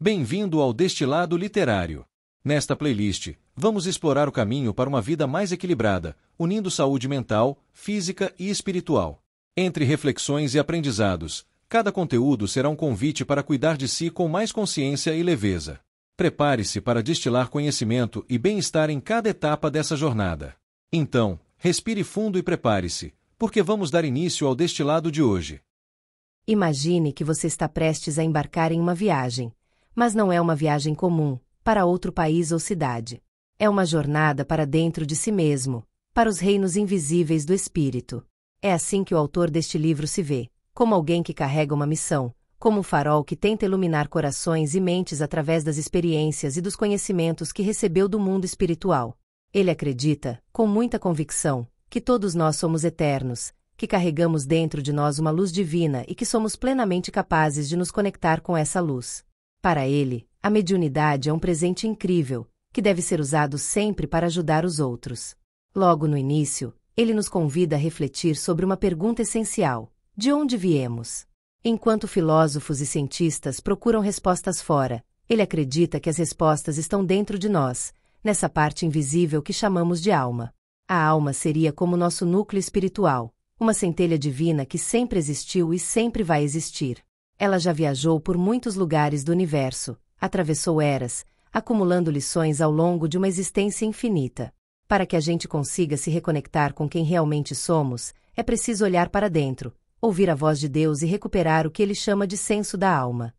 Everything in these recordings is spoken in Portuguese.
Bem-vindo ao Destilado Literário. Nesta playlist, vamos explorar o caminho para uma vida mais equilibrada, unindo saúde mental, física e espiritual. Entre reflexões e aprendizados, cada conteúdo será um convite para cuidar de si com mais consciência e leveza. Prepare-se para destilar conhecimento e bem-estar em cada etapa dessa jornada. Então, respire fundo e prepare-se, porque vamos dar início ao destilado de hoje. Imagine que você está prestes a embarcar em uma viagem, mas não é uma viagem comum, para outro país ou cidade. É uma jornada para dentro de si mesmo, para os reinos invisíveis do espírito. É assim que o autor deste livro se vê, como alguém que carrega uma missão, como um farol que tenta iluminar corações e mentes através das experiências e dos conhecimentos que recebeu do mundo espiritual. Ele acredita, com muita convicção, que todos nós somos eternos, que carregamos dentro de nós uma luz divina e que somos plenamente capazes de nos conectar com essa luz. Para ele, a mediunidade é um presente incrível, que deve ser usado sempre para ajudar os outros. Logo no início, ele nos convida a refletir sobre uma pergunta essencial: de onde viemos? Enquanto filósofos e cientistas procuram respostas fora, ele acredita que as respostas estão dentro de nós, nessa parte invisível que chamamos de alma. A alma seria como nosso núcleo espiritual, uma centelha divina que sempre existiu e sempre vai existir. Ela já viajou por muitos lugares do universo, atravessou eras, acumulando lições ao longo de uma existência infinita. Para que a gente consiga se reconectar com quem realmente somos, é preciso olhar para dentro, ouvir a voz de Deus e recuperar o que ele chama de senso da alma.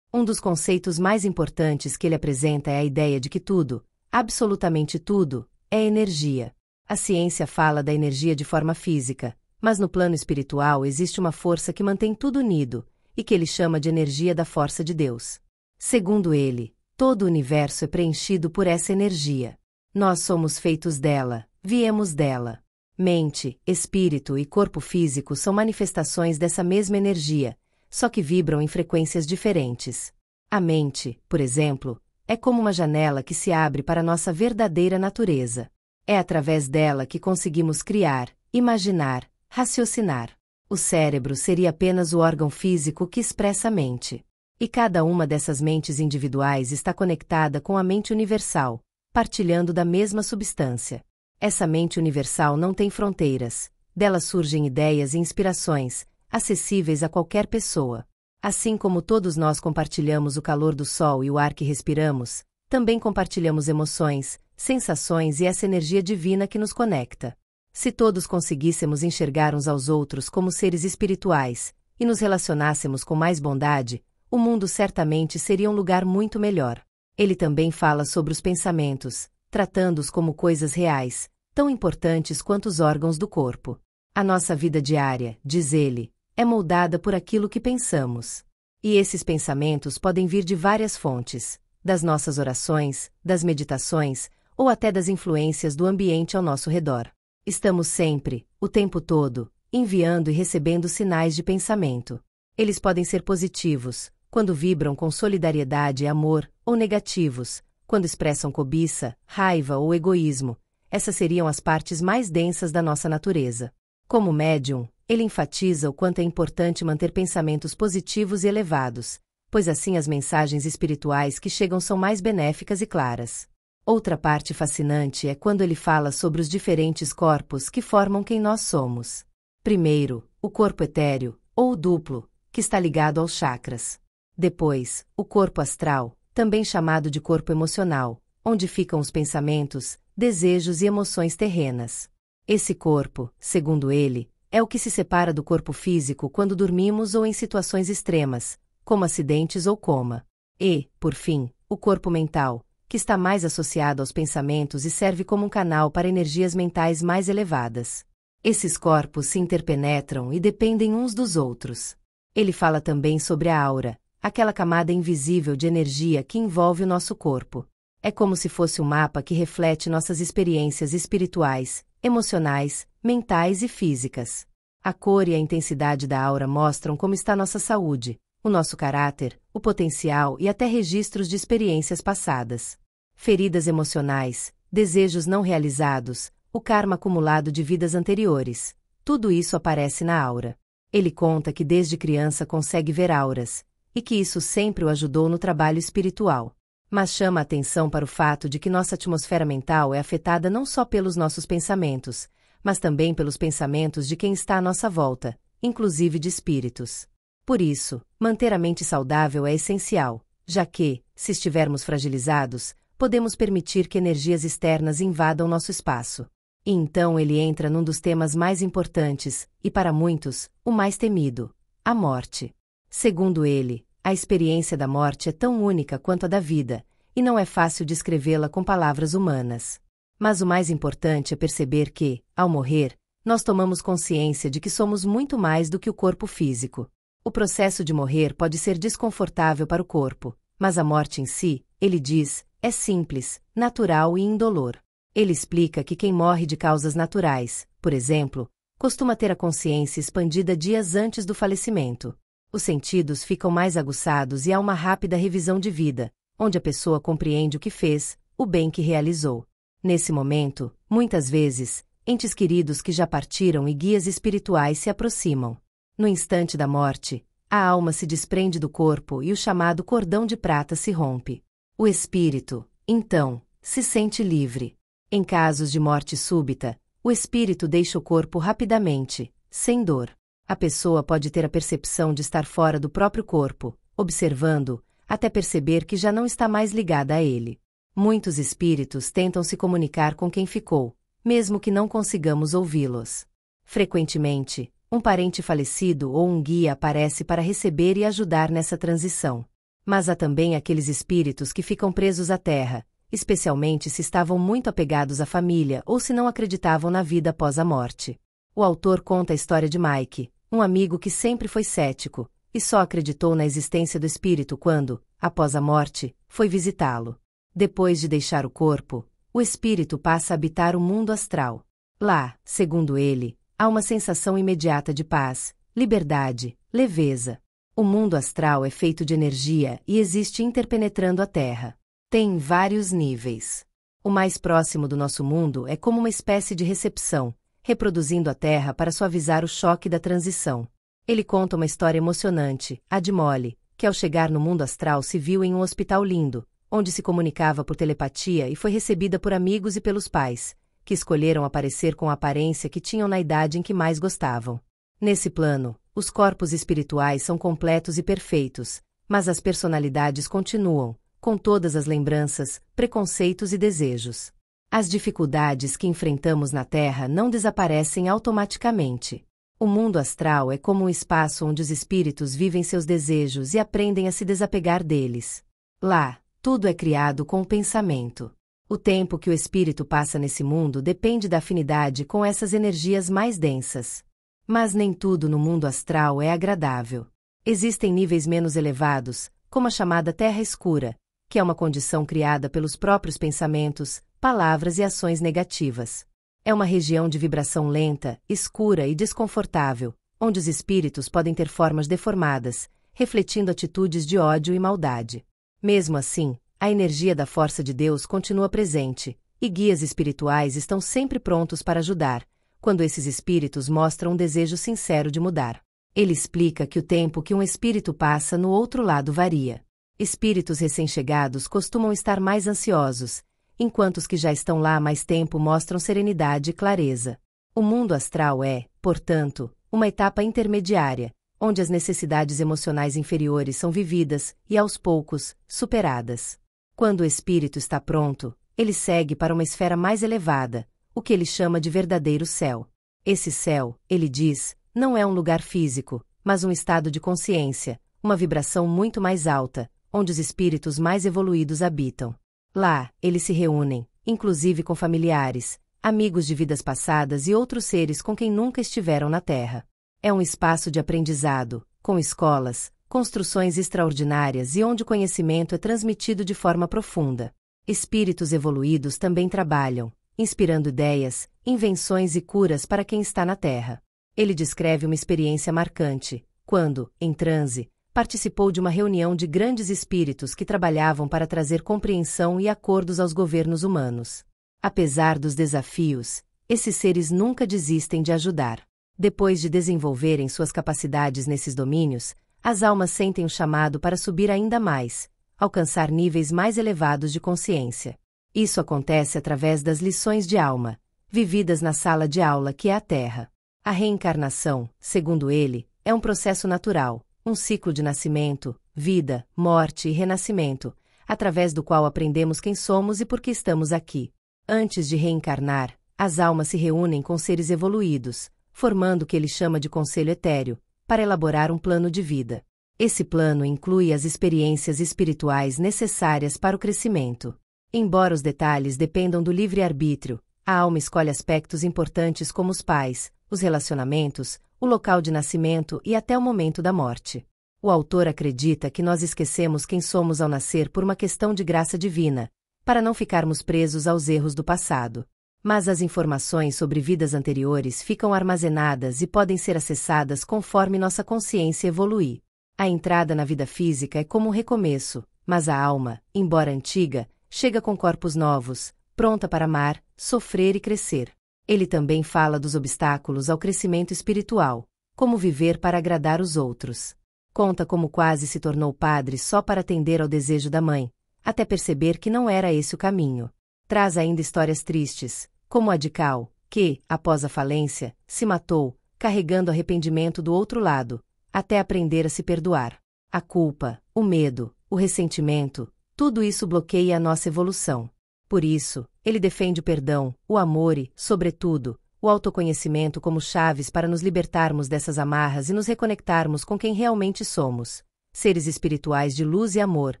Um dos conceitos mais importantes que ele apresenta é a ideia de que tudo, absolutamente tudo, é energia. A ciência fala da energia de forma física, mas no plano espiritual existe uma força que mantém tudo unido, e que ele chama de energia da força de Deus. Segundo ele, todo o universo é preenchido por essa energia. Nós somos feitos dela, viemos dela. Mente, espírito e corpo físico são manifestações dessa mesma energia, só que vibram em frequências diferentes. A mente, por exemplo, é como uma janela que se abre para nossa verdadeira natureza. É através dela que conseguimos criar, imaginar, raciocinar. O cérebro seria apenas o órgão físico que expressa a mente. E cada uma dessas mentes individuais está conectada com a mente universal, partilhando da mesma substância. Essa mente universal não tem fronteiras, dela surgem ideias e inspirações, acessíveis a qualquer pessoa. Assim como todos nós compartilhamos o calor do sol e o ar que respiramos, também compartilhamos emoções, sensações e essa energia divina que nos conecta. Se todos conseguíssemos enxergar uns aos outros como seres espirituais, e nos relacionássemos com mais bondade, o mundo certamente seria um lugar muito melhor. Ele também fala sobre os pensamentos, tratando-os como coisas reais, tão importantes quanto os órgãos do corpo. A nossa vida diária, diz ele, é moldada por aquilo que pensamos. E esses pensamentos podem vir de várias fontes, das nossas orações, das meditações, ou até das influências do ambiente ao nosso redor. Estamos sempre, o tempo todo, enviando e recebendo sinais de pensamento. Eles podem ser positivos, quando vibram com solidariedade e amor, ou negativos, quando expressam cobiça, raiva ou egoísmo. Essas seriam as partes mais densas da nossa natureza. Como médium, ele enfatiza o quanto é importante manter pensamentos positivos e elevados, pois assim as mensagens espirituais que chegam são mais benéficas e claras. Outra parte fascinante é quando ele fala sobre os diferentes corpos que formam quem nós somos. Primeiro, o corpo etéreo, ou o duplo, que está ligado aos chakras. Depois, o corpo astral, também chamado de corpo emocional, onde ficam os pensamentos, desejos e emoções terrenas. Esse corpo, segundo ele, é o que se separa do corpo físico quando dormimos ou em situações extremas, como acidentes ou coma. E, por fim, o corpo mental, que está mais associado aos pensamentos e serve como um canal para energias mentais mais elevadas. Esses corpos se interpenetram e dependem uns dos outros. Ele fala também sobre a aura, aquela camada invisível de energia que envolve o nosso corpo. É como se fosse um mapa que reflete nossas experiências espirituais, emocionais, mentais e físicas. A cor e a intensidade da aura mostram como está nossa saúde, o nosso caráter, o potencial e até registros de experiências passadas. Feridas emocionais, desejos não realizados, o karma acumulado de vidas anteriores. Tudo isso aparece na aura. Ele conta que desde criança consegue ver auras, e que isso sempre o ajudou no trabalho espiritual. Mas chama a atenção para o fato de que nossa atmosfera mental é afetada não só pelos nossos pensamentos, mas também pelos pensamentos de quem está à nossa volta, inclusive de espíritos. Por isso, manter a mente saudável é essencial, já que, se estivermos fragilizados, podemos permitir que energias externas invadam nosso espaço. E então ele entra num dos temas mais importantes, e para muitos, o mais temido: a morte. Segundo ele, a experiência da morte é tão única quanto a da vida, e não é fácil descrevê-la com palavras humanas. Mas o mais importante é perceber que, ao morrer, nós tomamos consciência de que somos muito mais do que o corpo físico. O processo de morrer pode ser desconfortável para o corpo, mas a morte em si, ele diz, é simples, natural e indolor. Ele explica que quem morre de causas naturais, por exemplo, costuma ter a consciência expandida dias antes do falecimento. Os sentidos ficam mais aguçados e há uma rápida revisão de vida, onde a pessoa compreende o que fez, o bem que realizou. Nesse momento, muitas vezes, entes queridos que já partiram e guias espirituais se aproximam. No instante da morte, a alma se desprende do corpo e o chamado cordão de prata se rompe. O espírito, então, se sente livre. Em casos de morte súbita, o espírito deixa o corpo rapidamente, sem dor. A pessoa pode ter a percepção de estar fora do próprio corpo, observando, até perceber que já não está mais ligada a ele. Muitos espíritos tentam se comunicar com quem ficou, mesmo que não consigamos ouvi-los. Frequentemente, um parente falecido ou um guia aparece para receber e ajudar nessa transição. Mas há também aqueles espíritos que ficam presos à terra, especialmente se estavam muito apegados à família ou se não acreditavam na vida após a morte. O autor conta a história de Mike, um amigo que sempre foi cético, e só acreditou na existência do espírito quando, após a morte, foi visitá-lo. Depois de deixar o corpo, o espírito passa a habitar o mundo astral. Lá, segundo ele, há uma sensação imediata de paz, liberdade, leveza. O mundo astral é feito de energia e existe interpenetrando a Terra. Tem vários níveis. O mais próximo do nosso mundo é como uma espécie de recepção, reproduzindo a Terra para suavizar o choque da transição. Ele conta uma história emocionante, a de Molly, que ao chegar no mundo astral se viu em um hospital lindo, onde se comunicava por telepatia e foi recebida por amigos e pelos pais, que escolheram aparecer com a aparência que tinham na idade em que mais gostavam. Nesse plano, os corpos espirituais são completos e perfeitos, mas as personalidades continuam, com todas as lembranças, preconceitos e desejos. As dificuldades que enfrentamos na Terra não desaparecem automaticamente. O mundo astral é como um espaço onde os espíritos vivem seus desejos e aprendem a se desapegar deles. Lá, tudo é criado com o pensamento. O tempo que o espírito passa nesse mundo depende da afinidade com essas energias mais densas. Mas nem tudo no mundo astral é agradável. Existem níveis menos elevados, como a chamada Terra Escura, que é uma condição criada pelos próprios pensamentos, palavras e ações negativas. É uma região de vibração lenta, escura e desconfortável, onde os espíritos podem ter formas deformadas, refletindo atitudes de ódio e maldade. Mesmo assim, a energia da força de Deus continua presente, e guias espirituais estão sempre prontos para ajudar, quando esses espíritos mostram um desejo sincero de mudar. Ele explica que o tempo que um espírito passa no outro lado varia. Espíritos recém-chegados costumam estar mais ansiosos, enquanto os que já estão lá há mais tempo mostram serenidade e clareza. O mundo astral é, portanto, uma etapa intermediária, onde as necessidades emocionais inferiores são vividas e, aos poucos, superadas. Quando o espírito está pronto, ele segue para uma esfera mais elevada, o que ele chama de verdadeiro céu. Esse céu, ele diz, não é um lugar físico, mas um estado de consciência, uma vibração muito mais alta, onde os espíritos mais evoluídos habitam. Lá, eles se reúnem, inclusive com familiares, amigos de vidas passadas e outros seres com quem nunca estiveram na Terra. É um espaço de aprendizado, com escolas, construções extraordinárias e onde o conhecimento é transmitido de forma profunda. Espíritos evoluídos também trabalham, inspirando ideias, invenções e curas para quem está na Terra. Ele descreve uma experiência marcante, quando, em transe, participou de uma reunião de grandes espíritos que trabalhavam para trazer compreensão e acordos aos governos humanos. Apesar dos desafios, esses seres nunca desistem de ajudar. Depois de desenvolverem suas capacidades nesses domínios, as almas sentem o chamado para subir ainda mais, alcançar níveis mais elevados de consciência. Isso acontece através das lições de alma, vividas na sala de aula que é a Terra. A reencarnação, segundo ele, é um processo natural, um ciclo de nascimento, vida, morte e renascimento, através do qual aprendemos quem somos e por que estamos aqui. Antes de reencarnar, as almas se reúnem com seres evoluídos, formando o que ele chama de conselho etéreo, para elaborar um plano de vida. Esse plano inclui as experiências espirituais necessárias para o crescimento. Embora os detalhes dependam do livre-arbítrio, a alma escolhe aspectos importantes como os pais, os relacionamentos, o local de nascimento e até o momento da morte. O autor acredita que nós esquecemos quem somos ao nascer por uma questão de graça divina, para não ficarmos presos aos erros do passado. Mas as informações sobre vidas anteriores ficam armazenadas e podem ser acessadas conforme nossa consciência evoluir. A entrada na vida física é como um recomeço, mas a alma, embora antiga, chega com corpos novos, pronta para amar, sofrer e crescer. Ele também fala dos obstáculos ao crescimento espiritual, como viver para agradar os outros. Conta como quase se tornou padre só para atender ao desejo da mãe, até perceber que não era esse o caminho. Traz ainda histórias tristes, como a de Cal, que, após a falência, se matou, carregando arrependimento do outro lado, até aprender a se perdoar. A culpa, o medo, o ressentimento, tudo isso bloqueia a nossa evolução. Por isso, ele defende o perdão, o amor e, sobretudo, o autoconhecimento como chaves para nos libertarmos dessas amarras e nos reconectarmos com quem realmente somos, seres espirituais de luz e amor,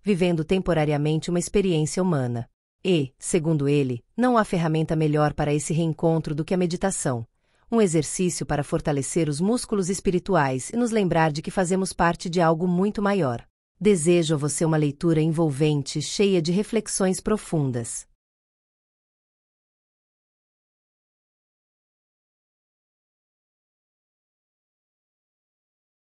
vivendo temporariamente uma experiência humana. E, segundo ele, não há ferramenta melhor para esse reencontro do que a meditação, um exercício para fortalecer os músculos espirituais e nos lembrar de que fazemos parte de algo muito maior. Desejo a você uma leitura envolvente, cheia de reflexões profundas.